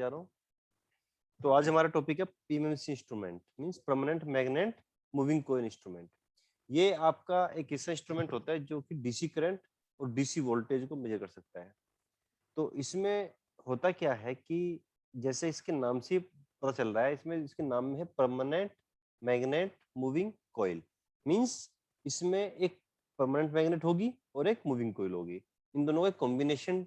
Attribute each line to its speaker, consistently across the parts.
Speaker 1: जा रहा हूँ। तो आज हमारा टॉपिक है PMMC instrument, means permanent magnet moving coil instrument. ये आपका एक ऐसा इंस्ट्रूमेंट होता है जो कि डीसी करंट और डीसी वोल्टेज को मेजर कर सकता है। तो इसमें होता क्या है कि जैसे इसके नाम से पता चल रहा है, इसमें इसके नाम में है permanent magnet moving coil. Means इसमें एक परमानेंट मैग्नेट होगी और एक मूविंग कॉइल होगी, इन दोनों का कॉम्बिनेशन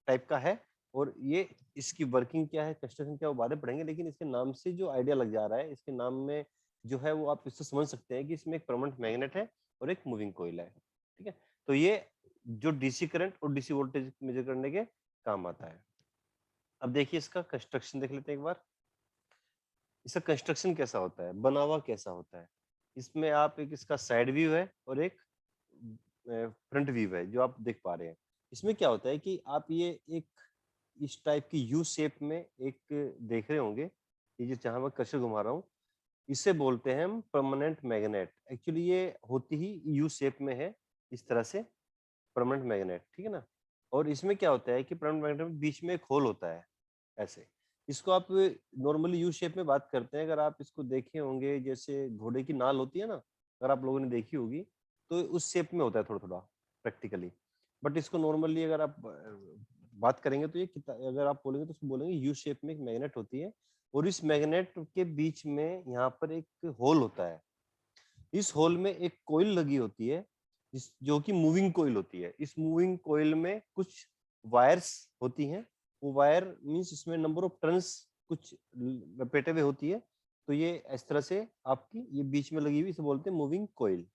Speaker 1: टाइप का है। और ये इसकी वर्किंग क्या है, कंस्ट्रक्शन क्या है, वो बाद में पढ़ेंगे, लेकिन इसके नाम से जो आइडिया लग जा रहा है, इसके नाम में जो है वो आप इससे समझ सकते हैं कि इसमें एक परमानेंट मैग्नेट है और एक मूविंग कॉइल है। ठीक है, तो ये जो डीसी करंट और डीसी वोल्टेज मेजर करने के काम आता है। अब देखिए इसका कंस्ट्रक्शन देख लेते हैं एक बार। इसका कंस्ट्रक्शन कैसा होता है, बना हुआ कैसा होता है। इसमें आप एक इसका साइड व्यू है और एक फ्रंट व्यू है जो आप देख पा रहे हैं। इसमें क्या होता है कि आप ये एक इस टाइप की यू शेप में एक देख रहे होंगे, ये जो जहां मैं कर्सर घुमा रहा हूँ, इसे बोलते हैं हम परमानेंट मैग्नेट। एक्चुअली ये होती ही यू शेप में है, इस तरह से परमानेंट मैग्नेट। ठीक है ना। और इसमें क्या होता है कि परमानेंट मैग्नेट में बीच में एक होल होता है ऐसे। इसको आप नॉर्मली यू शेप में बात करते हैं। अगर आप इसको देखे होंगे, जैसे घोड़े की नाल होती है ना, अगर आप लोगों ने देखी होगी, तो उस शेप में होता है थोड़ा थोड़ा प्रैक्टिकली। बट इसको नॉर्मली अगर आप बात करेंगे तो ये अगर आप बोलेंगे तो उसको बोलेंगे यू शेप में एक मैग्नेट होती है, और इस मैग्नेट के बीच में यहाँ पर एक होल होता है। इस होल में एक कोयल लगी होती है, जो कि मूविंग कोयल होती है। इस मूविंग कोयल में कुछ वायर्स होती हैं। वो वायर मींस इसमें नंबर ऑफ टर्न्स कुछ लपेटे हुए होती है। तो ये इस तरह से आपकी ये बीच में लगी हुई, इसे बोलते हैं मूविंग कोयल।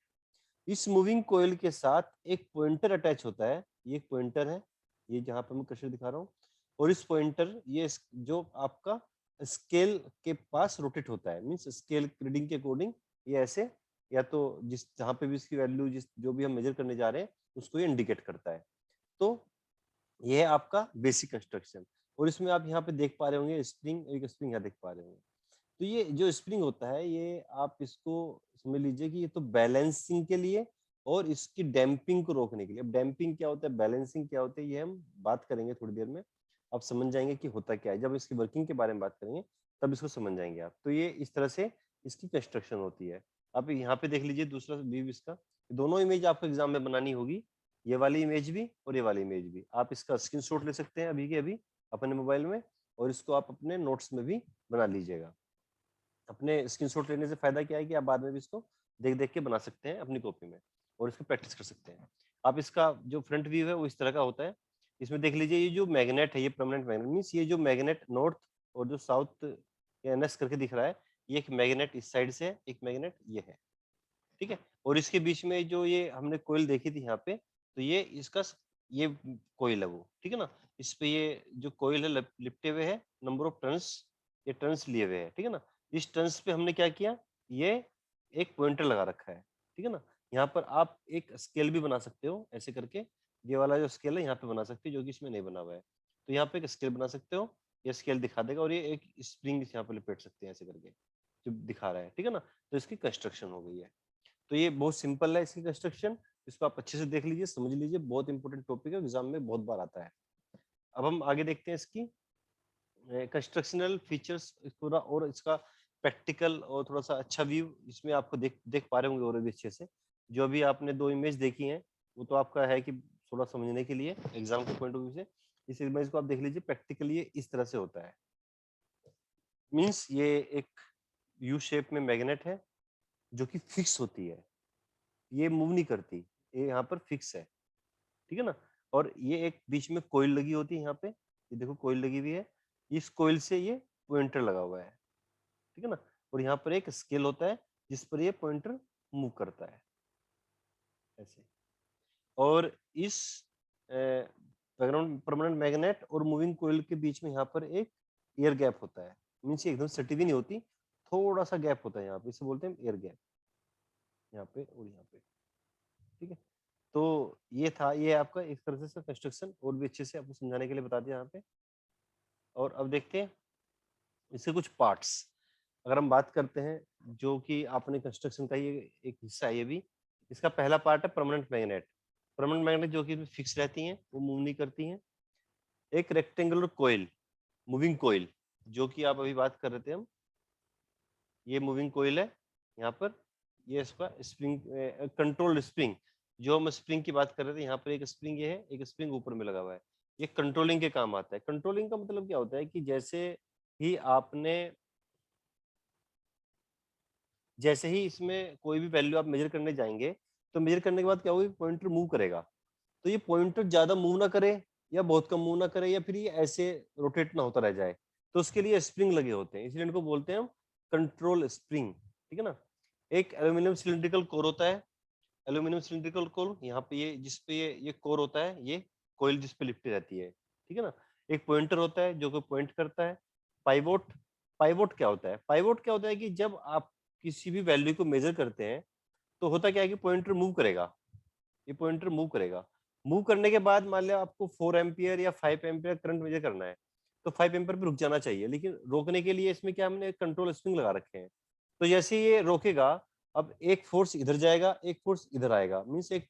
Speaker 1: इस मूविंग कोयल के साथ एक पॉइंटर अटैच होता है। ये एक पॉइंटर है, ये जहां पर मैं कर्सर दिखा रहा हूँ। और इस पॉइंटर ये जो आपका स्केल के पास रोटेट होता है, मींस स्केल रीडिंग के अकॉर्डिंग ये ऐसे, या तो जिस जहां पे भी इसकी वैल्यू जिस जो भी हम मेजर करने जा रहे हैं उसको ये इंडिकेट करता है। तो ये है आपका बेसिक कंस्ट्रक्शन। और इसमें आप यहाँ पे देख पा रहे होंगे स्प्रिंग, एक स्प्रिंग यहाँ देख पा रहे होंगे। तो ये जो स्प्रिंग होता है, ये आप इसको समझ लीजिए कि ये तो बैलेंसिंग के लिए और इसकी डैम्पिंग को रोकने के लिए। अब डैम्पिंग क्या होता है, बैलेंसिंग क्या होता है, ये हम बात करेंगे थोड़ी देर में। आप समझ जाएंगे कि होता क्या है, जब इसकी वर्किंग के बारे में बात करेंगे तब इसको समझ जाएंगे आप। तो ये इस तरह से इसकी कंस्ट्रक्शन होती है। आप यहाँ पे देख लीजिए दूसरा व्यू इसका। दोनों इमेज आपको एग्जाम में बनानी होगी, ये वाली इमेज भी और ये वाली इमेज भी। आप इसका स्क्रीनशॉट ले सकते हैं अभी के अभी अपने मोबाइल में, और इसको आप अपने नोट्स में भी बना लीजिएगा। अपने स्क्रीनशॉट लेने से फायदा क्या है कि आप बाद में भी इसको देख देख के बना सकते हैं अपनी कॉपी में, और इसको प्रैक्टिस कर सकते हैं। आप इसका जो फ्रंट व्यू है वो इस तरह का होता है। इसमें देख लीजिए ये जो मैग्नेट है, ये परमानेंट मैग्नेट मीन्स ये जो मैग्नेट नॉर्थ और जो साउथ या एनएस करके दिख रहा है, ये एक मैग्नेट इस साइड से है, एक मैग्नेट ये है। ठीक है। और इसके बीच में जो ये हमने कोयल देखी थी यहाँ पे, तो ये इसका ये कोयल है वो। ठीक है ना। इस पे ये जो कोयल है लिपटे हुए है, नंबर ऑफ टर्न्स, ये टर्न्स लिए हुए हैं। ठीक है ना। इस टर्न्स पे हमने क्या किया, ये एक पॉइंटर लगा रखा है। ठीक है ना। यहाँ पर आप एक स्केल भी बना सकते हो ऐसे करके। ये वाला जो स्केल है यहाँ पे बना सकते हो, जो कि इसमें नहीं बना हुआ है। तो यहाँ पे एक स्केल बना सकते हो, ये स्केल दिखा देगा। और ये एक स्प्रिंग यहाँ पे लिपेट सकते हैं ऐसे करके, जो दिखा रहा है। ठीक है ना। तो इसकी कंस्ट्रक्शन हो गई है। तो ये बहुत सिंपल है इसकी कंस्ट्रक्शन। इसको आप अच्छे से देख लीजिए, समझ लीजिए, बहुत इंपॉर्टेंट टॉपिक है, एग्जाम में बहुत बार आता है। अब हम आगे देखते हैं इसकी कंस्ट्रक्शनल फीचर्स पूरा, और इसका प्रैक्टिकल और थोड़ा सा अच्छा व्यू इसमें आपको देख पा रहे होंगे और भी अच्छे से। जो अभी आपने दो इमेज देखी हैं वो तो आपका है कि थोड़ा समझने के लिए एग्जाम के पॉइंट ऑफ व्यू से। इस इमेज को आप देख लीजिए, प्रैक्टिकली ये इस तरह से होता है। मीन्स ये एक यू शेप में मैग्नेट है जो कि फिक्स होती है, ये मूव नहीं करती, ये यहाँ पर फिक्स है। ठीक है ना। और ये एक बीच में कोयल लगी होती है यहाँ पे, ये देखो कोयल लगी हुई है। इस कोयल से ये पॉइंटर लगा हुआ है। ठीक है ना। और यहाँ पर एक स्केल होता है जिस पर ये पॉइंटर मूव करता है ऐसे। और इस परमानेंट मैग्नेट और मूविंग कोयल के बीच में यहाँ पर एक एयर गैप होता है। मीन्स एकदम सटी भी नहीं होती, थोड़ा सा गैप होता है यहाँ पे, इसे बोलते हैं एयर गैप, यहाँ पे और यहाँ पे। ठीक है। तो ये था, ये आपका एक तरह से कंस्ट्रक्शन और भी अच्छे से आपको समझाने के लिए बता दिया यहाँ पे। और अब देखते हैं इसके कुछ पार्ट्स। अगर हम बात करते हैं, जो कि आपने कंस्ट्रक्शन का ये एक हिस्सा है, ये भी इसका पहला पार्ट है परमानेंट मैग्नेट। परमानेंट मैग्नेट जो कि फिक्स रहती हैं, वो मूव नहीं करती हैं। एक रेक्टेंगुलर कोयल, मूविंग कोयल, जो कि आप अभी बात कर रहे थे हम, ये मूविंग कोयल है यहाँ पर, ये इसका स्प्रिंग, कंट्रोल्ड स्प्रिंग, जो हम स्प्रिंग की बात कर रहे थे, यहाँ पर एक स्प्रिंग ये है, एक स्प्रिंग ऊपर में लगा हुआ है, ये कंट्रोलिंग के काम आता है। कंट्रोलिंग का मतलब क्या होता है कि जैसे ही इसमें कोई भी वैल्यू आप मेजर करने जाएंगे, तो मेजर करने के बाद क्या होगा, पॉइंटर मूव करेगा, तो ये पॉइंटर ज्यादा मूव ना करे या बहुत कम मूव ना करे, या फिर ये ऐसे रोटेट ना होता रह जाए, तो उसके लिए स्प्रिंग लगे होते हैं, इसलिए इनको बोलते हैं हम कंट्रोल स्प्रिंग। ठीक है ना। एक एल्यूमिनियम सिलिंड्रिकल कोर होता है, एल्यूमिनियम सिलिंड्रिकल कोर, यहाँ पे ये जिसपे ये कोर होता है, ये कोयल जिसपे लिपटी रहती है। ठीक है ना। एक पॉइंटर होता है जो कि पॉइंट करता है। पाइवोट, पाइवोट क्या होता है, पाइवोट क्या होता है कि जब आप किसी भी वैल्यू को मेजर करते हैं, तो होता क्या है कि पॉइंटर मूव करेगा, ये पॉइंटर मूव करेगा, मूव करने के बाद मान लिया आपको 4 एम्पियर या 5 एम्पियर करंट मेजर करना है, तो 5 एम्पियर पे रुक जाना चाहिए, लेकिन रोकने के लिए इसमें क्या हमने कंट्रोल स्प्रिंग लगा रखे हैं, तो जैसे ये रोकेगा, अब एक फोर्स इधर जाएगा, एक फोर्स इधर आएगा, मींस एक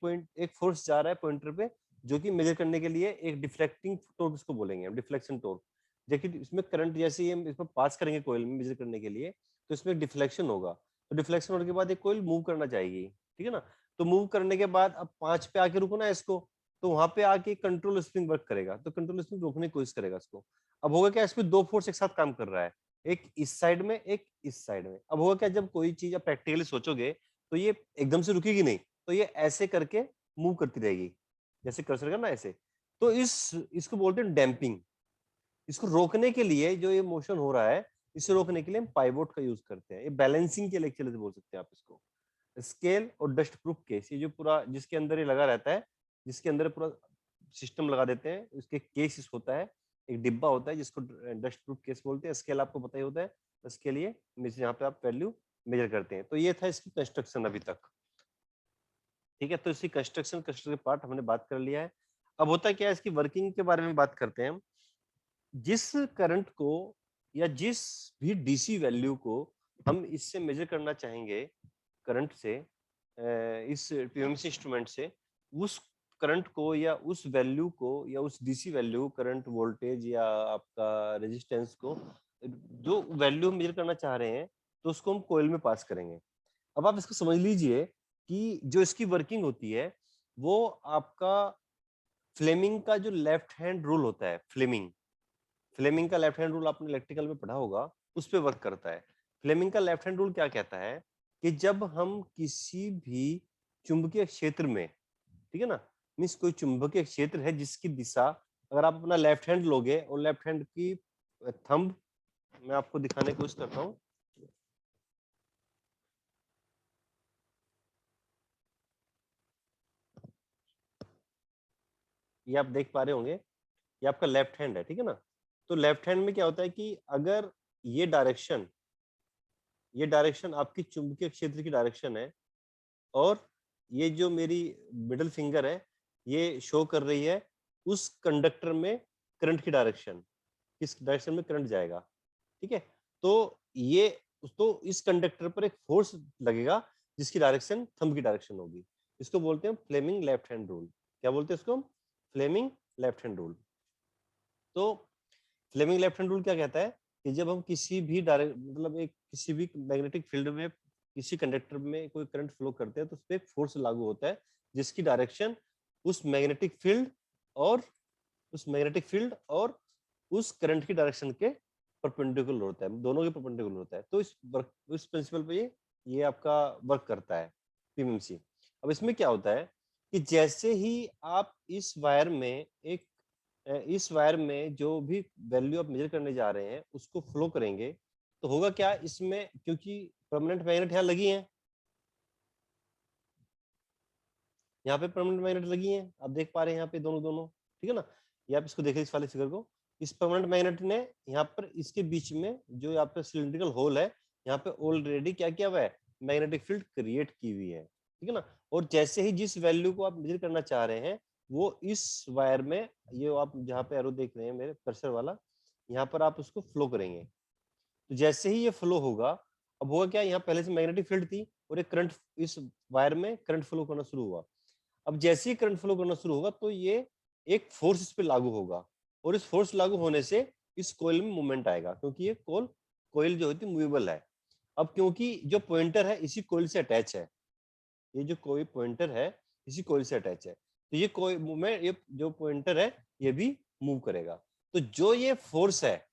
Speaker 1: फोर्स जा रहा है पॉइंटर पे, जो कि मेजर करने के लिए एक डिफ्लेक्टिंग टॉर्क इसको बोलेंगे हम, डिफ्लेक्शन टॉर्क। देखिए इसमें करंट जैसे ही हम इसमें पास करेंगे कोयल में मेजर करने के लिए, तो इसमें डिफ्लेक्शन होगा, तो डिफ्लेक्शन होने के बाद एक कोयल मूव करना चाहेगी। ठीक है ना। तो मूव करने के बाद अब 5 पे आके रुकना है इसको, तो वहां पे आके कंट्रोल स्प्रिंग वर्क करेगा, तो कंट्रोल स्प्रिंग रोकने की कोशिश करेगा इसको। अब होगा क्या, इसमें दो फोर्स एक साथ काम कर रहा है, एक इस साइड में, एक इस साइड में। अब होगा क्या, जब कोई चीज आप प्रैक्टिकली सोचोगे, तो ये एकदम से रुकेगी नहीं, तो ये ऐसे करके मूव करती रहेगी, जैसे कर्सर का ना ऐसे। तो इसको बोलते हैं डैम्पिंग। इसको रोकने के लिए जो ये मोशन हो रहा है, इसे रोकने के लिए हम पाइवोट का यूज करते हैं, ये बैलेंसिंग के लिए एक तरह से बोल सकते हैं आप इसको। स्केल और डस्ट प्रूफ केस, ये जो पूरा जिसके अंदर ये लगा रहता है, जिसके अंदर पूरा सिस्टम लगा देते हैं, उसके केस होता है, एक डिब्बा होता है जिसको डस्ट प्रूफ केस बोलते हैं। स्केल आपको पता ही होता है, इसके लिए यहाँ पे आप वैल्यू मेजर करते हैं। तो ये था इसकी कंस्ट्रक्शन अभी तक। ठीक है, तो इसकी कंस्ट्रक्शन के पार्ट हमने बात कर लिया है। अब होता क्या है, इसकी वर्किंग के बारे में बात करते हैं हम। जिस करंट को या जिस भी डीसी वैल्यू को हम इससे मेजर करना चाहेंगे, करंट से, इस पीएमसी इंस्ट्रूमेंट से, उस करंट को या उस वैल्यू को या उस डीसी वैल्यू, करंट, वोल्टेज या आपका रेजिस्टेंस को, जो वैल्यू मेजर करना चाह रहे हैं, तो उसको हम कोयल में पास करेंगे। अब आप इसको समझ लीजिए कि जो इसकी वर्किंग होती है, वो आपका फ्लेमिंग का जो लेफ्ट हैंड रूल होता है, फ्लेमिंग का लेफ्ट हैंड रूल आपने इलेक्ट्रिकल में पढ़ा होगा, उस पर वर्क करता है। फ्लेमिंग का लेफ्ट हैंड रूल क्या कहता है कि जब हम किसी भी चुंबकीय क्षेत्र में, ठीक है ना, मीन्स कोई चुंबकीय क्षेत्र है जिसकी दिशा, अगर आप अपना लेफ्ट हैंड लोगे और लेफ्ट हैंड की थंब मैं आपको दिखाने की कोशिश करता हूँ, ये आप देख पा रहे होंगे, ये आपका लेफ्ट हैंड है। ठीक है ना। तो लेफ्ट हैंड में क्या होता है कि अगर ये डायरेक्शन आपकी चुंबकीय क्षेत्र की डायरेक्शन है, और ये जो मेरी मिडिल फिंगर है, ये शो कर रही है उस कंडक्टर में करंट की डायरेक्शन, किस डायरेक्शन में करंट जाएगा। ठीक है। तो ये, तो इस कंडक्टर पर एक फोर्स लगेगा जिसकी डायरेक्शन थंब की डायरेक्शन होगी। इसको बोलते हैं फ्लेमिंग लेफ्ट हैंड रूल। क्या बोलते हैं इसको? Fleming left hand rule. तो फ्लेमिंग लेफ्ट हैंड रूल क्या कहता है कि जब हम किसी भी डायरेक्ट, मतलब एक किसी भी मैग्नेटिक फील्ड में किसी कंडक्टर में कोई करंट फ्लो करते हैं, तो उस पर एक फोर्स लागू होता है जिसकी डायरेक्शन उस मैग्नेटिक फील्ड और उस करंट की डायरेक्शन के परपेंडिकुलर होता है, दोनों के परपेंडिकुलर होता है। तो इस प्रिंसिपल पे ये आपका वर्क करता है पीएमसी। अब इसमें क्या होता है कि जैसे ही आप इस वायर में जो भी वैल्यू आप मेजर करने जा रहे हैं उसको फ्लो करेंगे, तो होगा क्या, इसमें क्योंकि परमानेंट मैग्नेट यहाँ लगी है, यहाँ पे परमानेंट मैग्नेट लगी है, आप देख पा रहे हैं यहाँ पे दोनों दोनों। ठीक है ना। ये आप इसको देखिए, इस वाले फिगर को, इस परमानेंट मैग्नेट ने यहाँ पर इसके बीच में जो यहाँ पे सिलिंड्रिकल होल है, यहाँ पे ऑलरेडी क्या किया हुआ है, मैग्नेटिक फील्ड क्रिएट की हुई है। ठीक है ना। और जैसे ही जिस वैल्यू को आप मेजर करना चाह रहे हैं, वो इस वायर में, ये आप जहाँ पे एरो देख रहे हैं मेरे कर्सर वाला, यहाँ पर आप उसको फ्लो करेंगे। तो जैसे ही ये फ्लो होगा, अब होगा क्या, यहाँ पहले से मैग्नेटिक फील्ड थी और एक करंट, इस वायर में करंट फ्लो करना शुरू हुआ। अब जैसे ही करंट फ्लो करना शुरू होगा, तो ये एक फोर्स इस पे लागू होगा, और इस फोर्स लागू होने से इस कोयल में मूवमेंट आएगा, क्योंकि ये कोयल जो होती है मूवेबल है। अब क्योंकि जो पॉइंटर है इसी कोयल से अटैच है, ये जो कोई पॉइंटर है इसी कोयल से अटैच है, तो ये कोई मूवमेंट, ये जो पॉइंटर है ये भी मूव करेगा। तो जो ये फोर्स है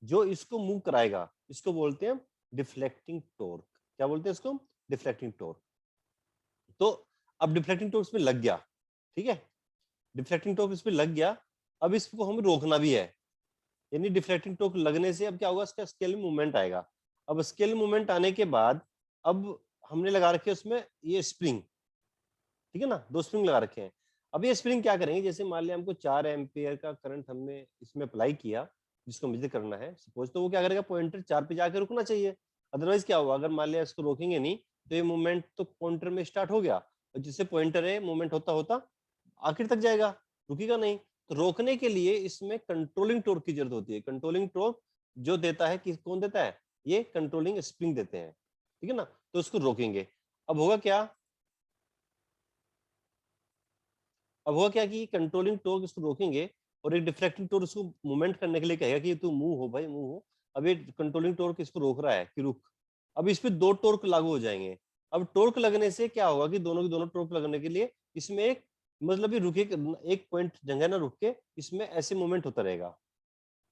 Speaker 1: जो इसको मूव कराएगा, इसको बोलते हैं डिफ्लेक्टिंग टॉर्क। क्या बोलते हैं इसको? Deflecting torque. तो अब डिफ्लेक्टिंग टॉर्क इसमें लग गया, ठीक है, डिफ्लेक्टिंग टॉर्क इसमें लग गया। अब इसको हमें रोकना भी है, यानी डिफ्लेक्टिंग टॉर्क लगने से अब क्या होगा, इसका स्केल में मूवमेंट आएगा। अब स्केल मूवमेंट आने के बाद अब हमने लगा रखे उसमें ये स्प्रिंग, ठीक है ना, 2 स्प्रिंग लगा रखे हैं। अब ये स्प्रिंग क्या करेंगे, जैसे मान लिया हमको 4 एम्पियर का करंट हमने इसमें अप्लाई किया जिसको मेजर करना है सपोज, तो वो क्या करेगा, पॉइंटर 4 पे जाकर रुकना चाहिए। अदरवाइज क्या होगा, अगर मान लिया इसको रोकेंगे नहीं तो ये मूवमेंट तो पॉइंटर में स्टार्ट हो गया, और जिससे पॉइंटर है मूवमेंट होता होता आखिर तक जाएगा, रुकेगा नहीं। तो रोकने के लिए इसमें कंट्रोलिंग टॉर्क की जरूरत होती है। कंट्रोलिंग टॉर्क जो देता है, कि कौन देता है, ये कंट्रोलिंग स्प्रिंग देते हैं, ठीक है ना। तो उसको रोकेंगे। अब होगा क्या, अब हुआ क्या कि कंट्रोलिंग टॉर्क इसको रोकेंगे और एक डिफ्लेक्टिंग टॉर्क इसको मूवमेंट करने के लिए कहेगा कि तू मूव हो भाई, मूव हो। अब ये कंट्रोलिंग टॉर्क इसको रोक रहा है कि रुक। अब इस पे 2 टॉर्क लागू हो जाएंगे। अब टॉर्क लगने से क्या होगा कि दोनों की दोनों टॉर्क लगने के लिए इसमें एक, मतलब ये रुके, एक पॉइंट जगह ना रुक के इसमें ऐसे मूवमेंट होता रहेगा।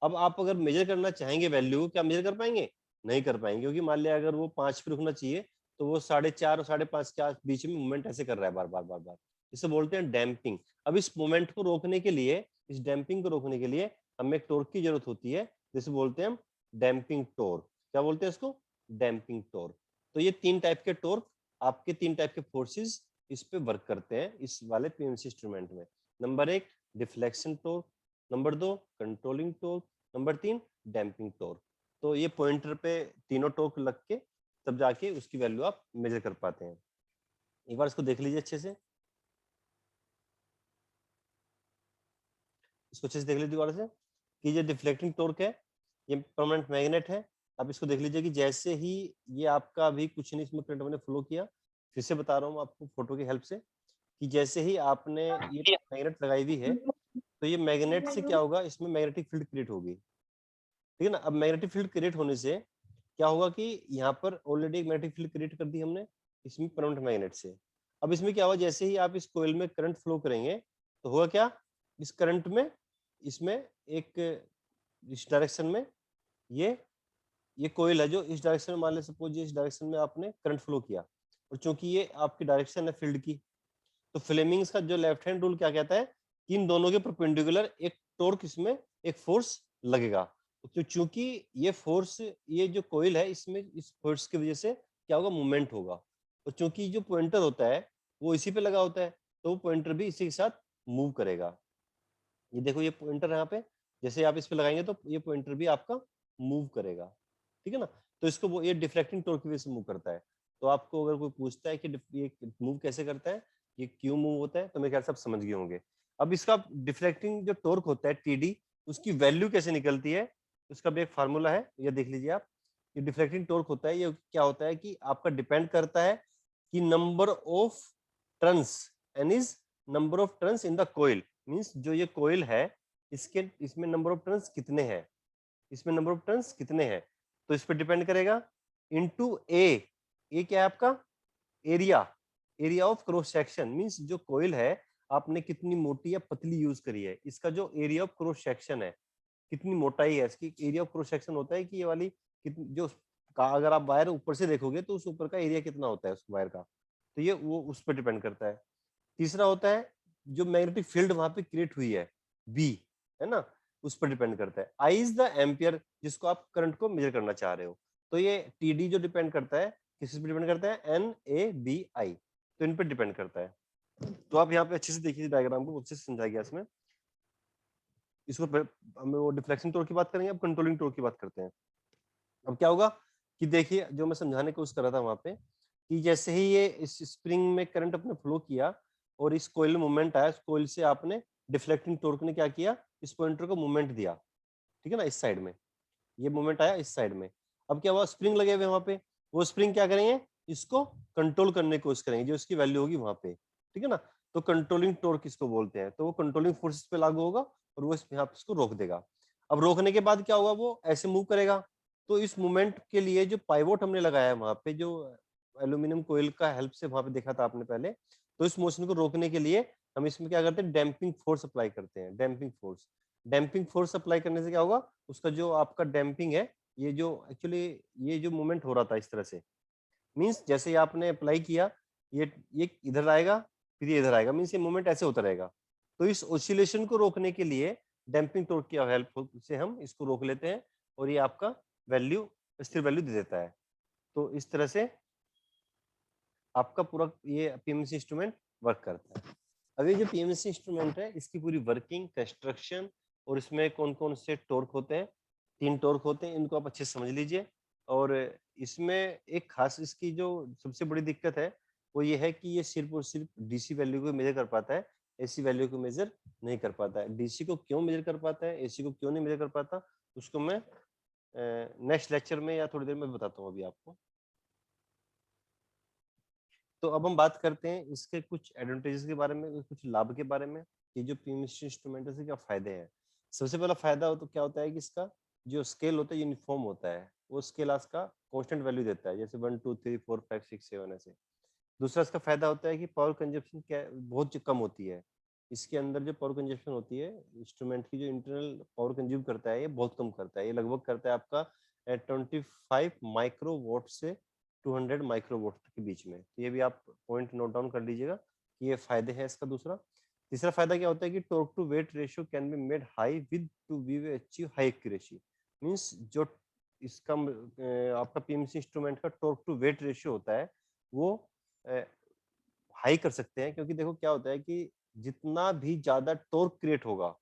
Speaker 1: अब आप अगर मेजर करना चाहेंगे वैल्यू, क्या मेजर कर पाएंगे? नहीं कर पाएंगे, क्योंकि मान लिया अगर वो 5 पे रुकना चाहिए तो वो 4.5 और 5.5 के बीच में मूवमेंट ऐसे कर रहा है बार बार बार बार। इसे बोलते हैं डैम्पिंग। अब इस मूवमेंट को रोकने के लिए, इस डैम्पिंग को रोकने के लिए हमें एक टॉर्क की जरूरत होती है, जिसे बोलते हैं हम डैम्पिंग टॉर्क। क्या बोलते हैं इसको? Damping torque. तो ये 3 टाइप के टॉर्क, आपके 3 टाइप के फोर्सेस इस पे वर्क करते हैं इस वाले पीएमसी इंस्ट्रूमेंट में। Number 1 deflection torque, number 2 controlling torque, number 3 damping torque. तो ये पॉइंटर पे तीनों टॉर्क लग के तब जाके उसकी वैल्यू आप मेजर कर पाते हैं। एक बार इसको देख लीजिए अच्छे से, इसको अच्छे से देख लीजिए दोबारा से कि ये डिफ्लेक्टिंग टॉर्क है, ये परमानेंट मैग्नेट है। आप इसको देख लीजिए कि जैसे ही ये आपका अभी कुछ नहीं इसमें करंट मैंने फ्लो किया, फिर से बता रहा हूँ आपको फोटो की हेल्प से, कि जैसे ही आपने ये मैग्नेट लगाई हुई है तो ये मैग्नेट से क्या होगा, इसमें मैग्नेटिक फील्ड क्रिएट होगी, ठीक है ना। अब मैग्नेटिक फील्ड क्रिएट होने से क्या होगा कि यहाँ पर ऑलरेडी एक मैग्नेटिक फील्ड क्रिएट कर दी हमने इसमें परमानेंट मैग्नेट से। अब इसमें क्या होगा, जैसे ही आप इस कोयल में करंट फ्लो करेंगे तो होगा क्या, इस करंट में, इसमें एक, इस डायरेक्शन में ये कोयल है जो इस डायरेक्शन में, मान ले सपोज ये इस डायरेक्शन में आपने करंट फ्लो किया, और चूंकि ये आपकी डायरेक्शन है फील्ड की, तो फ्लेमिंग्स का जो लेफ्ट हैंड रूल क्या कहता है कि इन दोनों के परपेंडिकुलर एक टॉर्क, इसमें एक फोर्स लगेगा। तो चूंकि ये फोर्स, ये जो कोयल है इसमें इस फोर्स की वजह से क्या होगा, मूवमेंट होगा। और चूंकि जो पॉइंटर होता है वो इसी पे लगा होता है, तो वो पॉइंटर भी इसी के साथ मूव करेगा। ये देखो ये पॉइंटर यहाँ पे, जैसे आप इस पे लगाएंगे तो ये पॉइंटर भी आपका मूव करेगा, ठीक है ना। तो इसको ये डिफ्लेक्टिंग टॉर्क की वजह से मूव करता है। तो आपको अगर कोई पूछता है कि ये मूव कैसे करता है, ये क्यों मूव होता है, तो मेरे ख्याल से आप समझ गए होंगे। अब इसका डिफ्लेक्टिंग जो टॉर्क होता है टीडी, उसकी वैल्यू कैसे निकलती है, उसका भी एक फार्मूला है, ये देख लीजिए आप। ये डिफ्लेक्टिंग टॉर्क होता है, ये क्या होता है कि आपका डिपेंड करता है कि number of turns, N is number of turns in the coil, means जो ये कोयल है इसके, इसमें नंबर ऑफ टर्न्स कितने हैं, इसमें नंबर ऑफ टर्न्स कितने हैं, तो इस पर डिपेंड करेगा। इनटू ए क्या है आपका, area, area of cross section, means जो कोयल है आपने कितनी मोटी या पतली यूज करी है, इसका जो एरिया ऑफ क्रॉस सेक्शन है, कितनी मोटाई है इसकी, एरिया ऑफ क्रॉस सेक्शन होता है कि ये वाली कितनी जो अगर आप वायर ऊपर से देखोगे तो उस ऊपर का एरिया कितना होता है उस वायर का, तो ये वो उस पर डिपेंड करता है। तीसरा होता है जो मैग्नेटिक फील्ड वहां पे क्रिएट हुई है, बी, है ना, उस पर डिपेंड करता है। आई इज द एम्पियर जिसको आप करंट को मेजर करना चाह रहे हो, तो ये टीडी जो डिपेंड करता है किस पे डिपेंड करता है, एन ए बी आई, तो इन पर डिपेंड करता है। तो आप यहाँ पे अच्छे से देखिए डायग्राम को, अच्छे से समझाया गया इसमें। इसको हम वो डिफ्लेक्शन टॉर्क की बात करेंगे, अब कंट्रोलिंग टॉर्क की बात करते हैं। अब क्या होगा कि देखिए जो मैं समझाने की कोशिश कर रहा था वहां पे, कि जैसे ही ये इस स्प्रिंग में करंट अपने फ्लो किया और इस कोयल में मूवमेंट आया, इस कोयल से आपने डिफ्लेक्टिंग टॉर्क ने क्या किया, इस पॉइंटर को मूवमेंट दिया, ठीक है ना, इस साइड में ये मूवमेंट आया इस साइड में। अब क्या हुआ, स्प्रिंग लगे हुए वहां पे, वो स्प्रिंग क्या करेंगे, इसको कंट्रोल करने की कोशिश करेंगे, जो इसकी वैल्यू होगी वहां पे, ठीक है ना। तो कंट्रोलिंग टॉर्क किसको बोलते हैं, तो वो कंट्रोलिंग फोर्सेस पे लागू होगा और वो यहाँ पे इसको रोक देगा। अब रोकने के बाद क्या होगा, वो ऐसे मूव करेगा। तो इस मूवमेंट के लिए जो पाइवोट हमने लगाया है वहां पे, जो एल्यूमिनियम कोयल का हेल्प से वहां पे देखा था आपने पहले, तो इस मोशन को रोकने के लिए हम इसमें क्या करते हैं, डैम्पिंग फोर्स अप्लाई करते हैं। Damping force, damping force apply करने से क्या होगा, उसका जो आपका डैम्पिंग है, ये जो एक्चुअली ये जो मूवमेंट हो रहा था इस तरह से, मीन्स जैसे ही आपने अप्लाई किया, ये इधर आएगा, फिर ये इधर आएगा, मीन्स ये मूवमेंट ऐसे होता रहेगा। तो इस ऑसिलेशन को रोकने के लिए डैम्पिंग टॉर्क की हेल्प से हम इसको रोक लेते हैं, और ये आपका वैल्यू, स्थिर वैल्यू दे देता है। तो इस तरह से आपका पूरा ये पीएमसी इंस्ट्रूमेंट वर्क करता है। अब ये जो पीएमसी इंस्ट्रूमेंट है, इसकी पूरी वर्किंग, कंस्ट्रक्शन, और इसमें कौन कौन से टॉर्क होते हैं, 3 टॉर्क होते हैं, इनको आप अच्छे से समझ लीजिए। और इसमें एक खास इसकी जो सबसे बड़ी दिक्कत है, वो ये है कि ये सिर्फ और सिर्फ डीसी वैल्यू को मेजर कर पाता है, एसी वैल्यू को मेजर नहीं कर पाता है। डीसी को क्यों मेजर कर पाता है, एसी को क्यों नहीं मेजर कर पाता, उसको मैं नेक्स्ट लेक्चर में या थोड़ी देर में बताता हूँ अभी आपको। तो अब हम बात करते हैं इसके कुछ एडवांटेजेस के बारे में, कुछ लाभ के बारे में, कि जो पीएमसी इंस्ट्रूमेंट से क्या फायदे हैं। सबसे पहला फायदा हो तो क्या होता है कि इसका जो स्केल होता है यूनिफॉर्म होता है, वो स्केल इसका कांस्टेंट वैल्यू देता है, जैसे 1 2 3 4 5 6 7 ऐसे। दूसरा इसका फायदा होता है कि पावर कंजप्शन क्या बहुत कम होती है। इसके अंदर जो पावर कंजप्शन होती है, इंस्ट्रूमेंट की जो इंटरनल पावर कंज्यूम करता है, ये बहुत कम करता है। ये लगभग करता है आपका 25 माइक्रोवाट से 200 माइक्रोवाट के बीच में। तो ये भी आप पॉइंट नोट डाउन कर लीजिएगा कि ये फायदे हैं इसका। दूसरा, तीसरा फायदा क्या होता है कि torque to weight ratio can be made high with to we achieve high accuracy. Means जो इसका आपका पीएमसी इंस्ट्रूमेंट का टॉर्क टू वेट रेशियो होता है, वो हाई कर सकते हैं। क्योंकि देखो क्या होता है कि जितना भी ज्यादा टॉर्क क्रिएट होगा,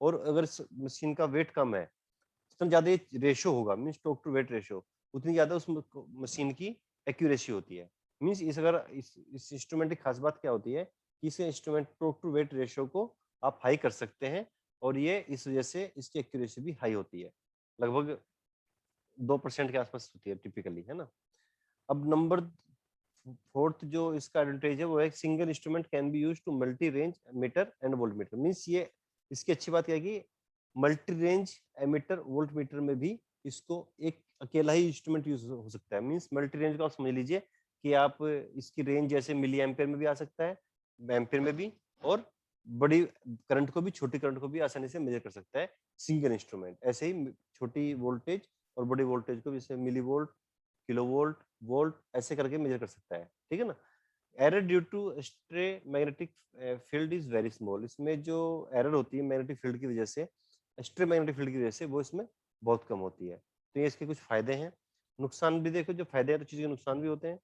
Speaker 1: और अगर मशीन का वेट कम है, जितना ज्यादा रेशियो होगा, means torque to weight ratio, उतनी ज्यादा उस मशीन की एक्यूरेसी होती है। मींस इस अगर इस इंस्ट्रूमेंट की खास बात क्या होती है कि इस instrument torque to weight ratio को आप हाई कर सकते हैं, और ये इस वजह से इसकी एक्यूरेसी भी हाई होती है, लगभग 2% के आसपास होती है टिपिकली, है ना। अब नंबर फोर्थ जो इसका एडवांटेज है, वो है single instrument can be use to multi range ammeter and voltmeter. Means ये इसकी अच्छी बात क्या है कि मल्टी रेंज एमीटर वोल्टमीटर में भी इसको एक अकेला ही इंस्ट्रूमेंट यूज हो सकता है। मींस मल्टी रेंज का आप समझ लीजिए कि आप इसकी रेंज जैसे मिली एम्पेयर में भी आ सकता है, एम्पेयर में भी, और बड़ी करंट को भी, छोटी करंट को भी आसानी से मेजर कर सकता है सिंगल इंस्ट्रूमेंट। ऐसे ही छोटी वोल्टेज और बड़ी वोल्टेज को जैसे millivolt, kilovolt, volt ऐसे करके मेजर कर सकता है, ठीक है ना। Error due to stray magnetic field is very small. इसमें जो एरर होती है मैग्नेटिक फील्ड की वजह से, स्ट्रे मैग्नेटिक फील्ड की वजह से, वो इसमें बहुत कम होती है। तो ये इसके कुछ फायदे हैं। नुकसान भी देखो, जो फायदे हैं तो चीज के नुकसान भी होते हैं।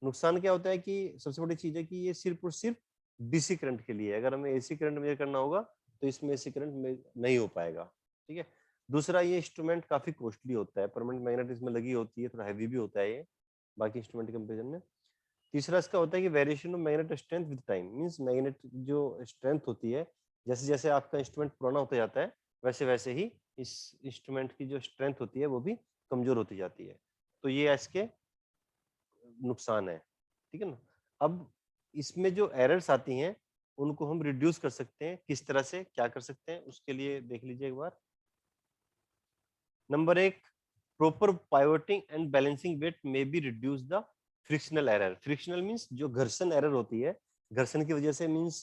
Speaker 1: नुकसान क्या होता है कि सबसे बड़ी चीज है कि ये सिर्फ और सिर्फ डीसी करंट के लिए है। अगर हमें एसी करंट मेजर करना होगा तो इसमें एसी करंट नहीं हो पाएगा, ठीक है। दूसरा, ये इंस्ट्रूमेंट काफी कॉस्टली होता है, परमानेंट मैग्नेट इसमें लगी होती है, थोड़ा हैवी भी होता है ये बाकी इंस्ट्रूमेंट के कंपेरिजन में। तीसरा इसका होता है कि variation of magnet strength with time. Means magnet जो स्ट्रेंथ होती है, जैसे जैसे आपका इंस्ट्रूमेंट पुराना होता जाता है, वैसे वैसे ही इस इंस्ट्रूमेंट की जो स्ट्रेंथ होती है वो भी कमजोर होती जाती है। तो ये इसके नुकसान है, ठीक है ना। अब इसमें जो एरर्स आती हैं उनको हम रिड्यूस कर सकते हैं। किस तरह से, क्या कर सकते हैं, उसके लिए देख लीजिए एक बार। Number 1, proper pivoting and balancing weight may be reduce the frictional error. Frictional means जो घर्षण एरर होती है, घर्षण की वजह से, मींस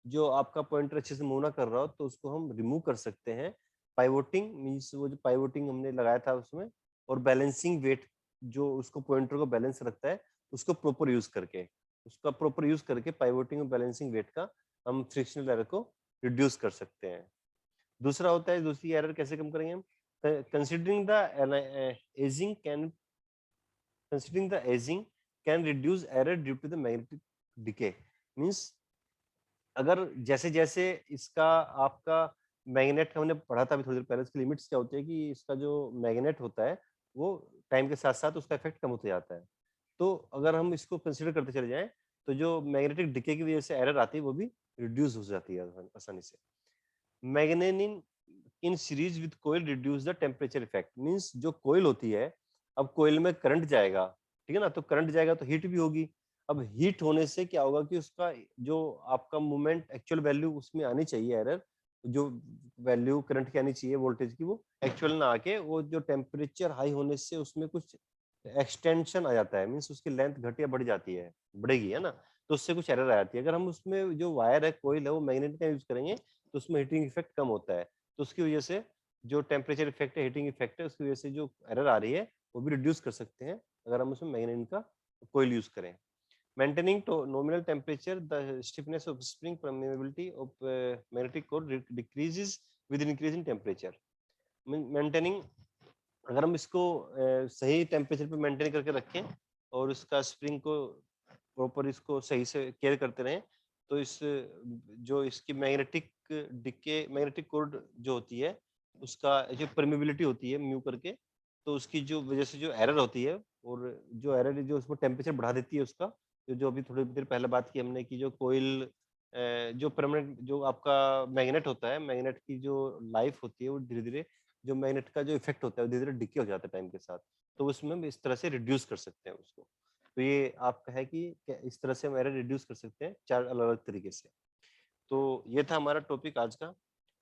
Speaker 1: जो आपका पॉइंटर अच्छे से मूव ना कर रहा हो, तो उसको हम रिमूव कर सकते हैं। पाइवोटिंग मींस वो जो पाइवोटिंग हमने लगाया था उसमें, और बैलेंसिंग वेट जो उसको पॉइंटर को बैलेंस रखता है, उसको प्रॉपर यूज करके, उसका प्रॉपर यूज करके पाइवोटिंग और बैलेंसिंग वेट का हम फ्रिक्शनल एरर को रिड्यूस कर सकते हैं। दूसरा होता है, दूसरी एरर कैसे कम करेंगे हम, considering the aging can considering the aging can reduce error due to the magnetic decay। Means अगर जैसे जैसे इसका आपका मैग्नेट, हमने पढ़ा था अभी थोड़ी देर पहले, इसकी लिमिट्स क्या होती है कि इसका जो मैग्नेट होता है वो टाइम के साथ साथ उसका इफेक्ट कम होते जाता है। तो अगर हम इसको कंसिडर करते चले जाएं, तो जो मैग्नेटिक डिके की वजह से एरर आती है वो भी रिड्यूस हो जाती है आसानी से। Manganin in series with coil reduce the temperature effect. Means जो कोयल होती है, अब कोयल में करंट जाएगा, ठीक है ना, तो करंट जाएगा तो हीट भी होगी। अब हीट होने से क्या होगा कि उसका जो आपका मूवमेंट एक्चुअल वैल्यू उसमें आनी चाहिए एरर, जो वैल्यू करंट की आनी चाहिए वोल्टेज की, वो एक्चुअल ना आके वो जो टेम्परेचर हाई होने से उसमें कुछ एक्सटेंशन आ जाता है, मीन्स उसकी लेंथ घट या बढ़ जाती है, बढ़ेगी, है ना, तो उससे कुछ एरर आ जाती है। अगर हम उसमें जो वायर है, कोयल है, वो मैग्नेट का यूज करेंगे तो उसमें हीटिंग इफेक्ट कम होता है, तो उसकी वजह से जो टेम्परेचर इफेक्ट है, हीटिंग इफेक्ट है, उसकी वजह से जो एरर आ रही है वो भी रिड्यूस कर सकते हैं अगर हम उसमें मैग्नेट का कोयल यूज करें। Maintaining to nominal temperature, the stiffness of spring permeability of magnetic core decreases with increase in temperature. Maintaining, अगर हम इसको सही टेम्परेचर पे मेंटेन करके रखें और उसका स्प्रिंग को प्रॉपर इसको सही से केयर करते रहें, तो इस जो इसकी मैग्नेटिक कोड जो होती है, उसका जो परमेबिलिटी होती है म्यू करके, तो उसकी जो वजह से जो एरर होती है, और जो एरर जो उसमें टेम्परेचर बढ़ा देती है उसका, जो अभी थोड़ी देर पहले बात की हमने कि जो कोयल जो परमानेंट जो आपका मैग्नेट होता है, मैग्नेट की जो लाइफ होती है वो धीरे धीरे, जो मैग्नेट का जो इफेक्ट होता है वो धीरे धीरे डिके हो जाता है टाइम के साथ, तो उसमें हम इस तरह से रिड्यूस कर सकते हैं उसको। तो ये आपका है कि इस तरह से हम एरर रिड्यूस कर सकते हैं 4 अलग अलग तरीके से। तो ये था हमारा टॉपिक आज का,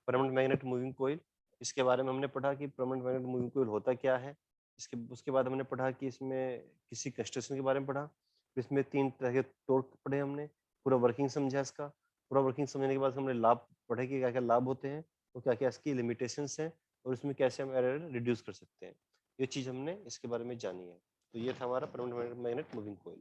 Speaker 1: परमानेंट मैग्नेट मूविंग कोयल। इसके बारे में हमने पढ़ा कि परमानेंट मैग्नेट मूविंग कोयल होता क्या है। इसके उसके बाद हमने पढ़ा कि इसमें किसी कंस्ट्रक्शन के बारे में पढ़ा, इसमें 3 तरह के टॉर्क पढ़े हमने, पूरा वर्किंग समझा इसका। पूरा वर्किंग समझने के बाद हमने लाभ पढ़े कि क्या क्या लाभ होते हैं और क्या क्या इसकी लिमिटेशंस हैं, और इसमें कैसे हम एरर रिड्यूस कर सकते हैं। ये चीज़ हमने इसके बारे में जानी है। तो ये था हमारा परमानेंट मैग्नेट मूविंग कोयल।